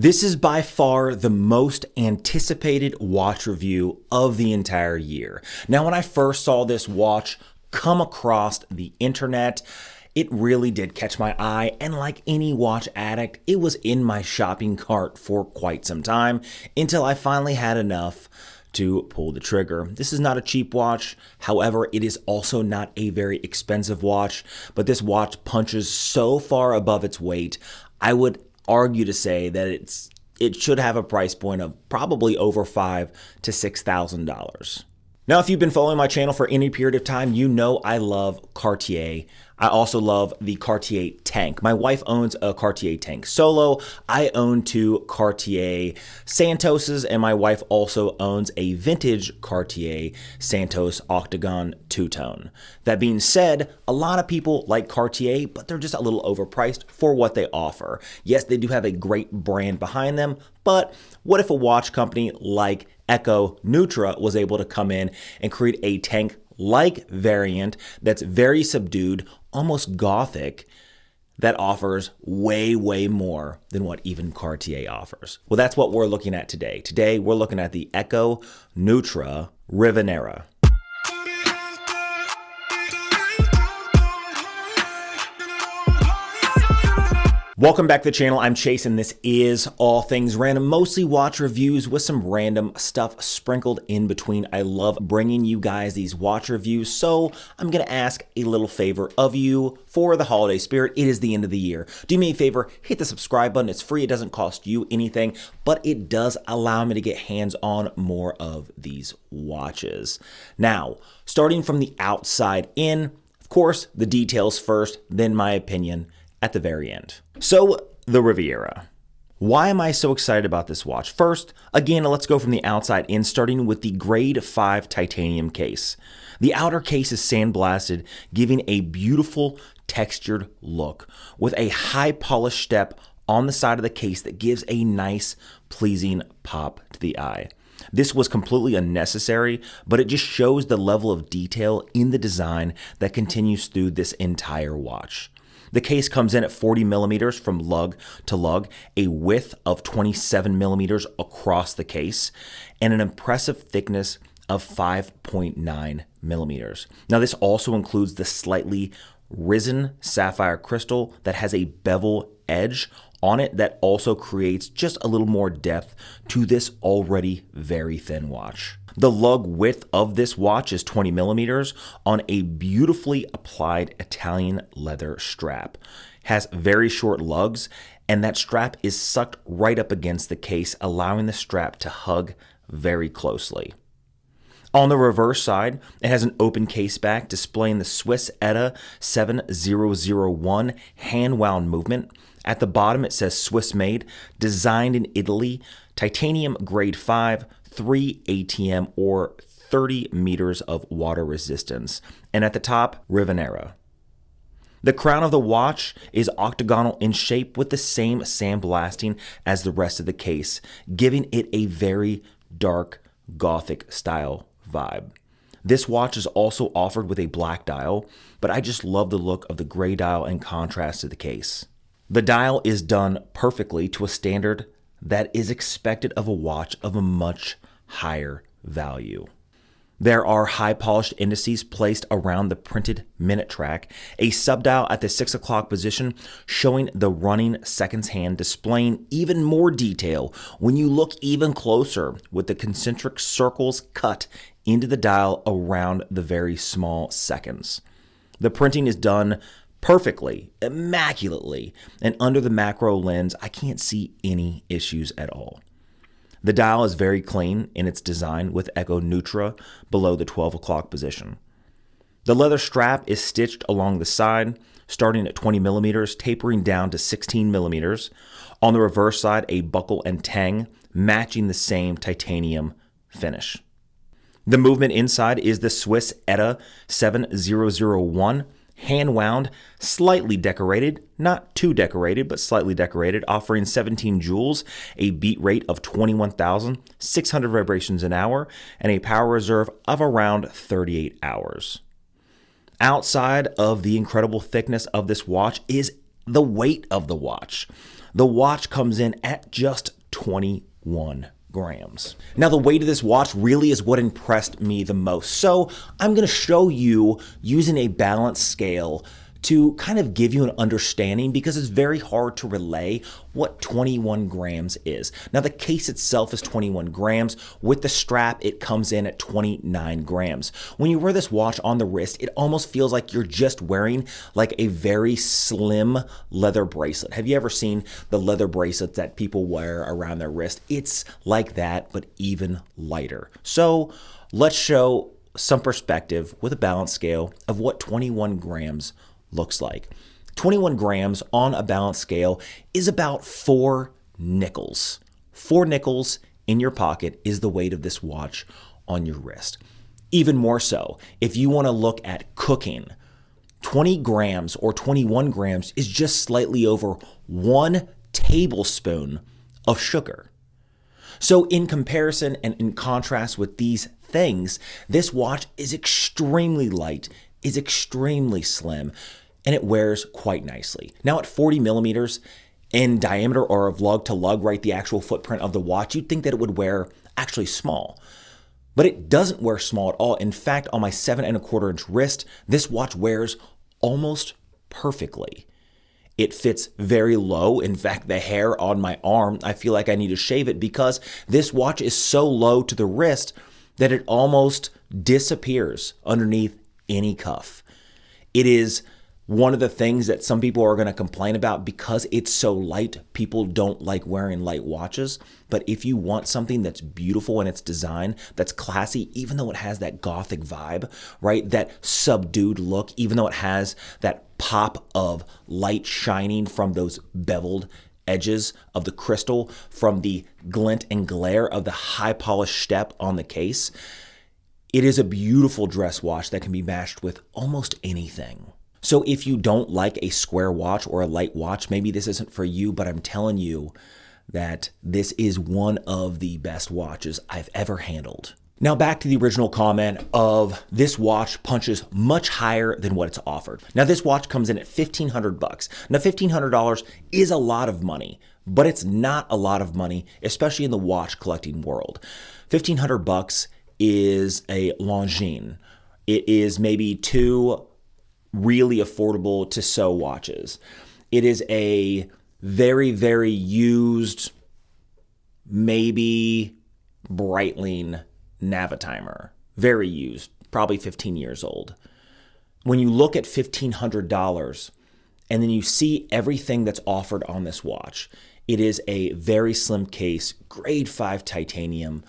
This is by far the most anticipated watch review of the entire year. Now, when I first saw this watch come across the internet, it really did catch my eye, and like any watch addict, it was in my shopping cart for quite some time until I finally had enough to pull the trigger. This is not a cheap watch. However, it is also not a very expensive watch, but this watch punches so far above its weight, I would argue to say that it should have a price point of probably over $5,000 to $6,000. Now, if you've been following my channel for any period of time, you know I love Cartier. I also love the Cartier tank. My wife owns a Cartier tank Solo. I own two Cartier Santoses, and my wife also owns a vintage Cartier Santos Octagon two-tone. That being said, a lot of people like Cartier, but they're just a little overpriced for what they offer. Yes, they do have a great brand behind them, but what if a watch company like Neutra was able to come in and create a tank-like variant that's very subdued, almost gothic, that offers way, way more than what even Cartier offers? Well, that's what we're looking at today. Today, we're looking at the Neutra Riviera. Welcome back to the channel. I'm Chase, and this is All Things Random, mostly watch reviews with some random stuff sprinkled in between. I love bringing you guys these watch reviews, so I'm going to ask a little favor of you for the holiday spirit. It is the end of the year. Do me a favor, hit the subscribe button. It's free. It doesn't cost you anything, but it does allow me to get hands on more of these watches. Now, starting from the outside in, of course, the details first, then my opinion at the very end. So, the Riviera. Why am I so excited about this watch? First, again, let's go from the outside in, starting with the grade 5 titanium case. The outer case is sandblasted, giving a beautiful textured look with a high polished step on the side of the case that gives a nice, pleasing pop to the eye. This was completely unnecessary, but it just shows the level of detail in the design that continues through this entire watch. The case comes in at 40 millimeters from lug to lug, a width of 27 millimeters across the case, and an impressive thickness of 5.9 millimeters. Now, this also includes the slightly risen sapphire crystal that has a bevel edge on it that also creates just a little more depth to this already very thin watch. The lug width of this watch is 20 millimeters on a beautifully applied Italian leather strap. Has very short lugs, and that strap is sucked right up against the case, allowing the strap to hug very closely. On the reverse side, it has an open case back displaying the Swiss ETA 7001 hand-wound movement. At the bottom, it says Swiss made, designed in Italy, titanium grade 5, 3 ATM or 30 meters of water resistance. And at the top, Riviera. The crown of the watch is octagonal in shape with the same sandblasting as the rest of the case, giving it a very dark Gothic style vibe. This watch is also offered with a black dial, but I just love the look of the gray dial in contrast to the case. The dial is done perfectly to a standard that is expected of a watch of a much higher value. There are high polished indices placed around the printed minute track, a subdial at the 6 o'clock position showing the running seconds hand, displaying even more detail when you look even closer with the concentric circles cut into the dial around the very small seconds. The printing is done perfectly, immaculately, and under the macro lens, I can't see any issues at all. The dial is very clean in its design with Neutra below the 12 o'clock position. The leather strap is stitched along the side, starting at 20 millimeters, tapering down to 16 millimeters. On the reverse side, a buckle and tang matching the same titanium finish. The movement inside is the Swiss ETA 7001, hand-wound, slightly decorated, not too decorated, but slightly decorated, offering 17 joules, a beat rate of 21,600 vibrations an hour, and a power reserve of around 38 hours. Outside of the incredible thickness of this watch is the weight of the watch. The watch comes in at just 21 grams. Now, the weight of this watch really is what impressed me the most. So I'm going to show you using a balance scale to kind of give you an understanding, because it's very hard to relay what 21 grams is. Now, the case itself is 21 grams. With the strap, it comes in at 29 grams. When you wear this watch on the wrist, it almost feels like you're just wearing like a very slim leather bracelet. Have you ever seen the leather bracelets that people wear around their wrist? It's like that, but even lighter. So let's show some perspective with a balance scale of what 21 grams looks like. 21 grams on a balance scale is about 4 nickels. 4 nickels in your pocket is the weight of this watch on your wrist. Even more so, if you want to look at cooking, 20 grams or 21 grams is just slightly over 1 tablespoon of sugar. So in comparison and in contrast with these things, this watch is extremely light, is extremely slim, and it wears quite nicely. Now, at 40 millimeters in diameter, or of lug to lug, right, the actual footprint of the watch, you'd think that it would wear actually small. But it doesn't wear small at all. In fact, on my 7¼ inch wrist, this watch wears almost perfectly. It fits very low. In fact, the hair on my arm, I feel like I need to shave it, because this watch is so low to the wrist that it almost disappears underneath any cuff. It is one of the things that some people are going to complain about because it's so light. People don't like wearing light watches. But if you want something that's beautiful in its design, that's classy, even though it has that gothic vibe, right? That subdued look, even though it has that pop of light shining from those beveled edges of the crystal, from the glint and glare of the high polished step on the case, it is a beautiful dress watch that can be matched with almost anything. So if you don't like a square watch or a light watch, maybe this isn't for you, but I'm telling you that this is one of the best watches I've ever handled. Now back to the original comment of this watch punches much higher than what it's offered. Now this watch comes in at $1,500. Now $1,500 is a lot of money, but it's not a lot of money, especially in the watch collecting world. $1,500 is a Longines. It is maybe 2 really affordable to sew watches. It is a very, very used, maybe Breitling Navitimer. Very used, probably 15 years old. When you look at $1,500 and then you see everything that's offered on this watch, it is a very slim case, grade 5 titanium,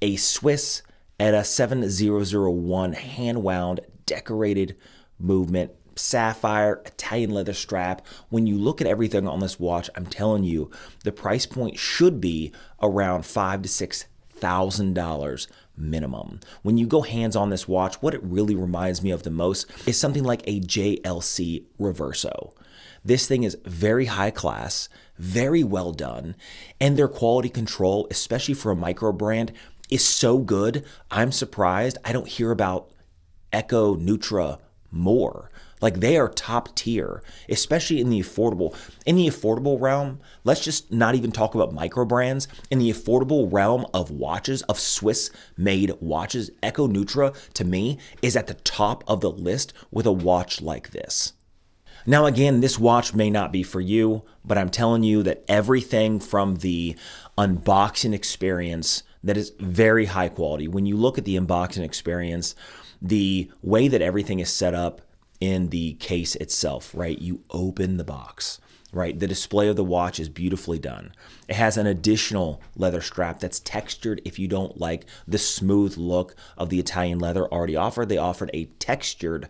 a Swiss ETA 7001 hand-wound, decorated movement, sapphire, Italian leather strap. When you look at everything on this watch, I'm telling you, the price point should be around $5,000 to $6,000 minimum. When you go hands on this watch, what it really reminds me of the most is something like a JLC Reverso. This thing is very high class, very well done, and their quality control, especially for a micro brand, is so good. I'm surprised I don't hear about Echo Neutra more. Like, they are top tier, especially in the affordable. In the affordable realm, let's just not even talk about micro brands. In the affordable realm of watches, of Swiss-made watches, Echo Neutra, to me, is at the top of the list with a watch like this. Now, again, this watch may not be for you, but I'm telling you that everything from the unboxing experience, that is very high quality. When you look at the unboxing experience, the way that everything is set up in the case itself, right? You open the box, right? The display of the watch is beautifully done. It has an additional leather strap that's textured. If you don't like the smooth look of the Italian leather already offered, they offered a textured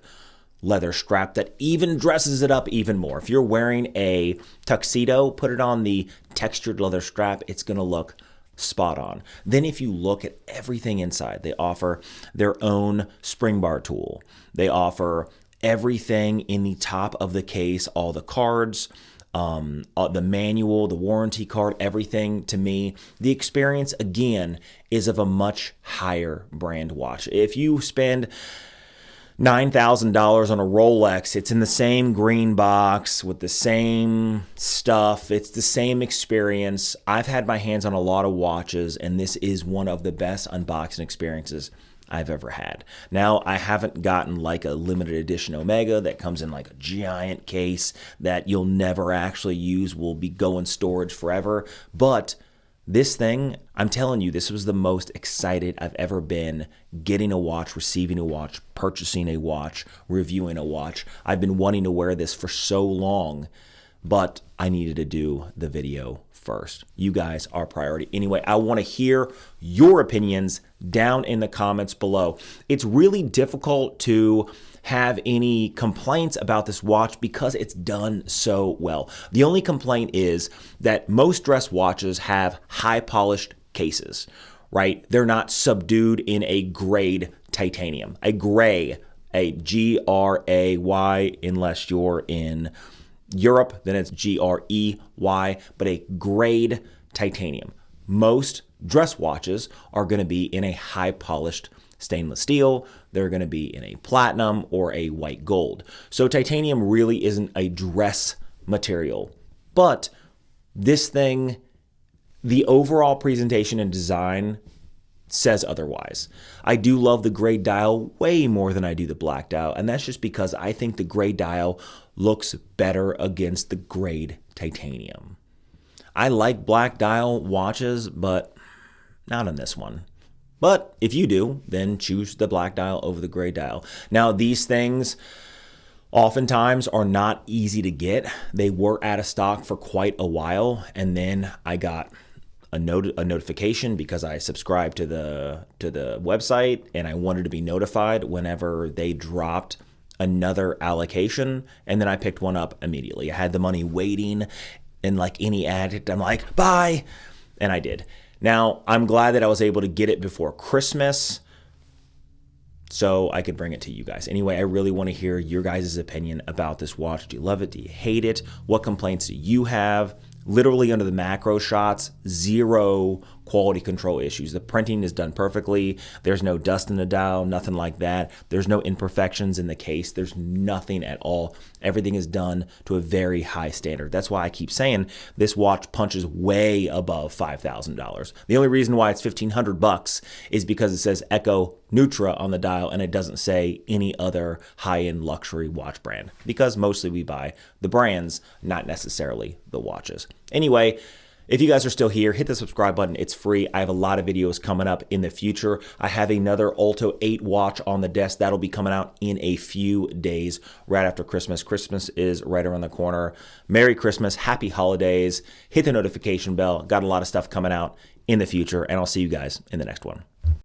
leather strap that even dresses it up even more. If you're wearing a tuxedo, put it on the textured leather strap, it's gonna look spot on. Then if you look at everything inside, they offer their own spring bar tool. They offer everything in the top of the case, all the cards, the manual, the warranty card, everything. To me, the experience, again, is of a much higher brand watch. If you spend $9,000 on a Rolex. It's in the same green box with the same stuff. It's the same experience. I've had my hands on a lot of watches, and this is one of the best unboxing experiences I've ever had. Now, I haven't gotten like a limited edition Omega that comes in like a giant case that you'll never actually use, will be going storage forever, but this thing, I'm telling you, this was the most excited I've ever been getting a watch, receiving a watch, purchasing a watch, reviewing a watch. I've been wanting to wear this for so long, but I needed to do the video first. You guys are priority. Anyway, I want to hear your opinions down in the comments below. It's really difficult to have any complaints about this watch because it's done so well. The only complaint is that most dress watches have high polished cases, right? They're not subdued in a grade titanium, a gray, a G-R-A-Y, unless you're in Europe, then it's G-R-E-Y, but a grade titanium. Most dress watches are going to be in a high polished stainless steel. They're going to be in a platinum or a white gold. So titanium really isn't a dress material. But this thing, the overall presentation and design says otherwise. I do love the gray dial way more than I do the black dial, and that's just because I think the gray dial looks better against the grade titanium. I like black dial watches, but not on this one. But if you do, then choose the black dial over the gray dial. Now, these things oftentimes are not easy to get. They were out of stock for quite a while, and then I got a notification because I subscribed to the website, and I wanted to be notified whenever they dropped another allocation, and then I picked one up immediately. I had the money waiting, and like any addict, I'm like, bye, and I did. Now, I'm glad that I was able to get it before Christmas so I could bring it to you guys. Anyway, I really want to hear your guys' opinion about this watch. Do you love it? Do you hate it? What complaints do you have? Literally under the macro shots, zero quality control issues. The printing is done perfectly. There's no dust in the dial, nothing like that. There's no imperfections in the case. There's nothing at all. Everything is done to a very high standard. That's why I keep saying this watch punches way above $5,000. The only reason why it's $1,500 is because it says Echo Neutra on the dial and it doesn't say any other high-end luxury watch brand, because mostly we buy the brands, not necessarily the watches. Anyway, if you guys are still here, hit the subscribe button. It's free. I have a lot of videos coming up in the future. I have another Alto 8 watch on the desk. That'll be coming out in a few days right after Christmas. Christmas is right around the corner. Merry Christmas. Happy holidays. Hit the notification bell. Got a lot of stuff coming out in the future, and I'll see you guys in the next one.